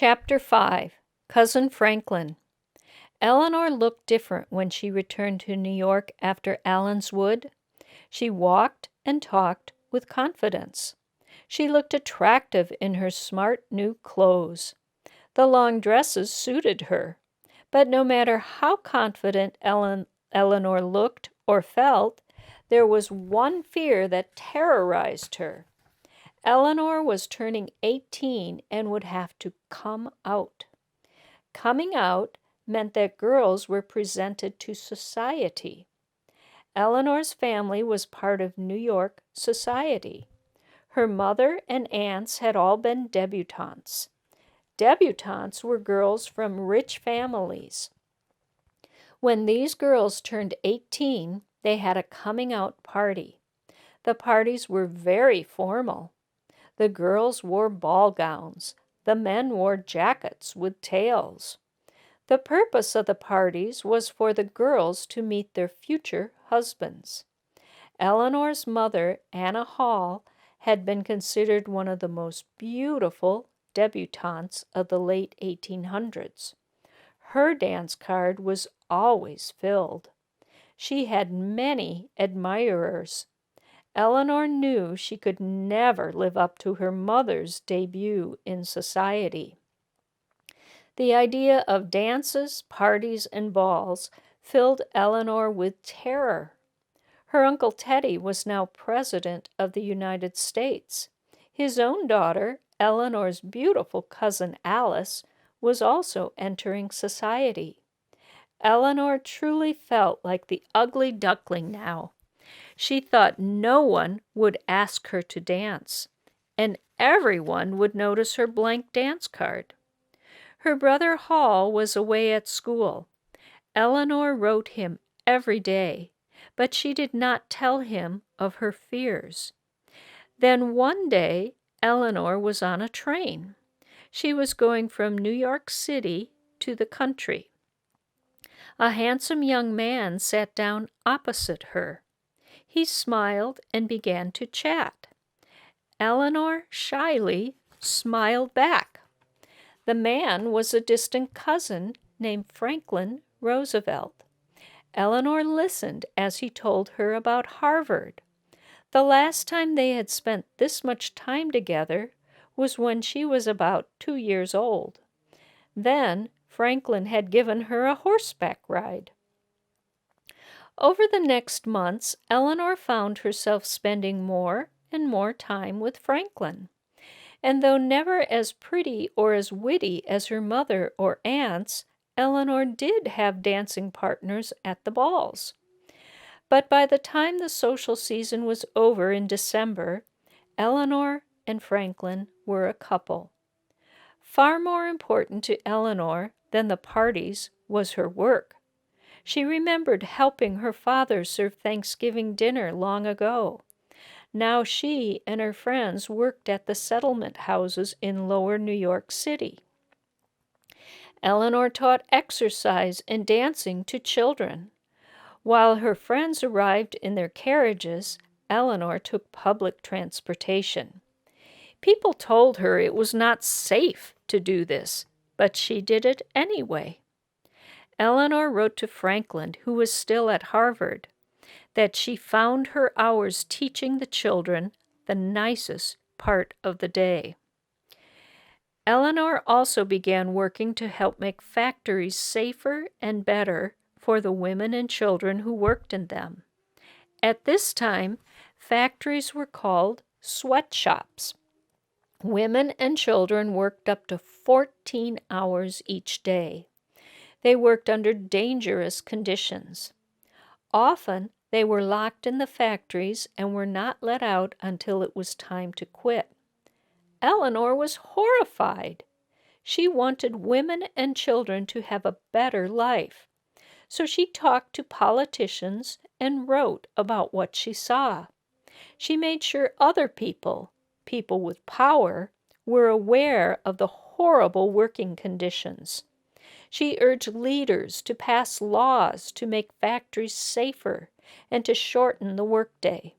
Chapter 5. Cousin Franklin. Eleanor looked different when she returned to New York after Allen's Wood. She walked and talked with confidence. She looked attractive in her smart new clothes. The long dresses suited her. But no matter how confident Eleanor looked or felt, there was one fear that terrorized her. Eleanor was turning 18 and would have to come out. Coming out meant that girls were presented to society. Eleanor's family was part of New York society. Her mother and aunts had all been debutantes. Debutantes were girls from rich families. When these girls turned 18, they had a coming out party. The parties were very formal. The girls wore ball gowns. The men wore jackets with tails. The purpose of the parties was for the girls to meet their future husbands. Eleanor's mother, Anna Hall, had been considered one of the most beautiful debutantes of the late 1800s. Her dance card was always filled. She had many admirers. Eleanor knew she could never live up to her mother's debut in society. The idea of dances, parties, and balls filled Eleanor with terror. Her Uncle Teddy was now President of the United States. His own daughter, Eleanor's beautiful cousin Alice, was also entering society. Eleanor truly felt like the ugly duckling now. She thought no one would ask her to dance, and everyone would notice her blank dance card. Her brother Hall was away at school. Eleanor wrote him every day, but she did not tell him of her fears. Then one day, Eleanor was on a train. She was going from New York City to the country. A handsome young man sat down opposite her. He smiled and began to chat. Eleanor shyly smiled back. The man was a distant cousin named Franklin Roosevelt. Eleanor listened as he told her about Harvard. The last time they had spent this much time together was when she was about 2 years old. Then Franklin had given her a horseback ride. Over the next months, Eleanor found herself spending more and more time with Franklin. And though never as pretty or as witty as her mother or aunts, Eleanor did have dancing partners at the balls. But by the time the social season was over in December, Eleanor and Franklin were a couple. Far more important to Eleanor than the parties was her work. She remembered helping her father serve Thanksgiving dinner long ago. Now she and her friends worked at the settlement houses in lower New York City. Eleanor taught exercise and dancing to children. While her friends arrived in their carriages, Eleanor took public transportation. People told her it was not safe to do this, but she did it anyway. Eleanor wrote to Franklin, who was still at Harvard, that she found her hours teaching the children the nicest part of the day. Eleanor also began working to help make factories safer and better for the women and children who worked in them. At this time, factories were called sweatshops. Women and children worked up to 14 hours each day. They worked under dangerous conditions. Often, they were locked in the factories and were not let out until it was time to quit. Eleanor was horrified. She wanted women and children to have a better life. So she talked to politicians and wrote about what she saw. She made sure other people with power, were aware of the horrible working conditions. She urged leaders to pass laws to make factories safer and to shorten the workday.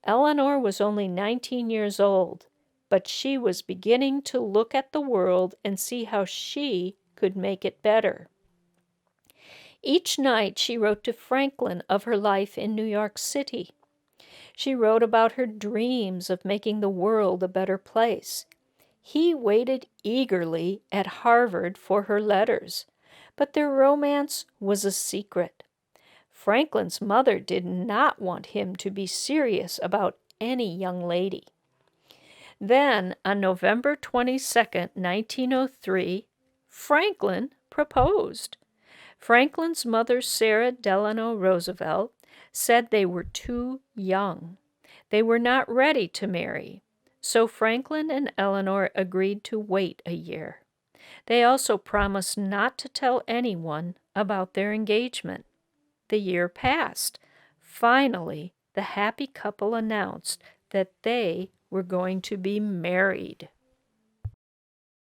Eleanor was only 19 years old, but she was beginning to look at the world and see how she could make it better. Each night she wrote to Franklin of her life in New York City. She wrote about her dreams of making the world a better place. He waited eagerly at Harvard for her letters, but their romance was a secret. Franklin's mother did not want him to be serious about any young lady. Then, on November 22nd, 1903, Franklin proposed. Franklin's mother, Sarah Delano Roosevelt, said they were too young. They were not ready to marry. So Franklin and Eleanor agreed to wait a year. They also promised not to tell anyone about their engagement. The year passed. Finally, the happy couple announced that they were going to be married.